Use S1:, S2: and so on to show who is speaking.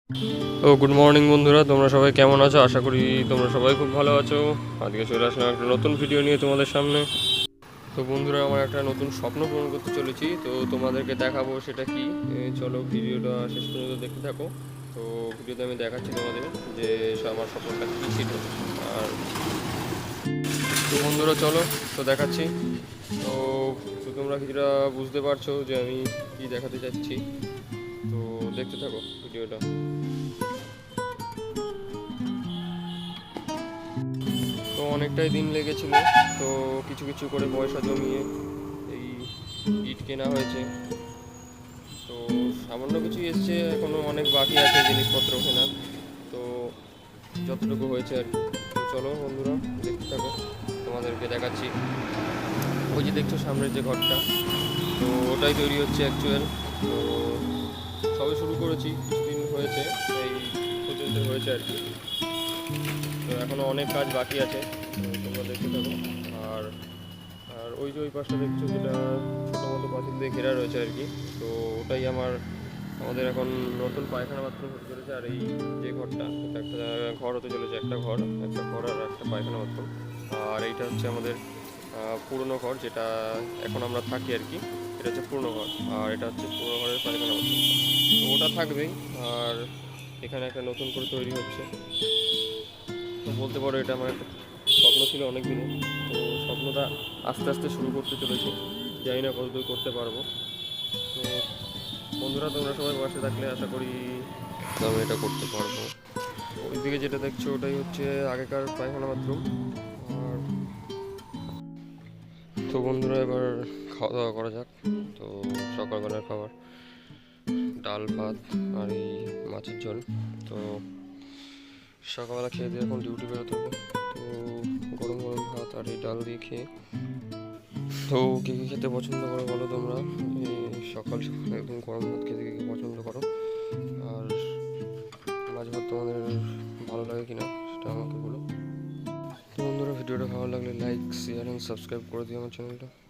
S1: Good morning বন্ধুরা, তোমরা সবাই কেমন আছো? আশা করি তোমরা সবাই খুব ভালো আছো। আজকে চলে আসলাম একটা নতুন ভিডিও নিয়ে তোমাদের সামনে। তো বন্ধুরা, আমার একটা নতুন স্বপ্ন পূরণ করতে চলেছি, তো তোমাদেরকে দেখাবো সেটা কি। চলো ভিডিওটা শেষ পর্যন্ত দেখতে থাকো। তো ভিডিওতে আমি দেখাচ্ছি তোমাদের যে আমার স্বপ্নটা কী ছিল। আর তো বন্ধুরা চলো, তো দেখাচ্ছি। তো তো তোমরা কিছুটা বুঝতে পারছো যে আমি কি দেখাতে চাচ্ছি। তো দেখতে থাকো ভিডিওটা। তো অনেকটাই দিন লেগেছিল। তো কিছু কিছু করে পয়সা জমিয়ে এই ইট কেনা হয়েছে। তো সামান্য কিছুই এসছে, এখনও অনেক বাকি আছে জিনিসপত্র কেনা। তো যতটুকু হয়েছে আর কি। তো চলো বন্ধুরা, দেখতে থাকো, তোমাদেরকে দেখাচ্ছি। ওই যে দেখছো সামনের যে ঘরটা, তো ওটাই তৈরি হচ্ছে অ্যাকচুয়াল। তো সবে শুরু করেছি, কিছুদিন হয়েছে, এই পর্যন্ত হয়েছে আর কি। তো এখনও অনেক কাজ বাকি আছে, তো তোমরা দেখতে থাকো। আর আর ওই যে ওই পাশটা দেখছো, যেটা ছোটো মতো পাঁচিল দিয়ে ঘেরা রয়েছে আর কি। তো ওটাই আমাদের এখন নতুন পায়খানা বাথরুম হতে চলেছে। আর এই যে ঘরটা, এটা একটা ঘর হতে চলেছে, একটা ঘর আর একটা পায়খানা বাথরুম। আর এইটা হচ্ছে আমাদের পুরনো ঘর, যেটা এখন আমরা থাকি আর কি। এটা হচ্ছে পুরনো ঘর, আর এটা হচ্ছে পুরনো ঘরের পায়খানা বাথরুম। তো ওটা থাকবেই। আর এখানে একটা নতুন করে তৈরি হচ্ছে। তো বলতে পারো এটা আমার একটা স্বপ্ন ছিল অনেক দিনে। তো স্বপ্নটা আস্তে আস্তে শুরু করতে চলেছি, জানি না কতদূর করতে পারবো। তো বন্ধুরা, তোমরা সবাই পাশে থাকলে আশা করি আমি এটা করতে পারবো। ওইদিকে যেটা দেখছো ওটাই হচ্ছে আগেকার পায়খানা বাথরুম। আর তো বন্ধুরা, এবার খাওয়া দাওয়া করা যাক। তো সকালবেলার খাবার ডাল ভাত আর এই মাছের ঝোল। তো সকালবেলা খেয়ে দিয়ে এখন ডিউটি বেরোতে হবে। তো গরম গরম ভাত আর এই ডাল দিয়ে খেয়ে। তো কী কী খেতে পছন্দ করো বলো তোমরা? সকাল সকাল একদম গরম ভাত খেতে কী কী পছন্দ করো? আর মাছ ভাত তোমাদের ভালো লাগে কিনা সেটা আমাকে বলো। তো বন্ধুরা, ভিডিওটা ভালো লাগলে লাইক শেয়ার অ্যান্ড সাবস্ক্রাইব করে দিও আমার চ্যানেলটা।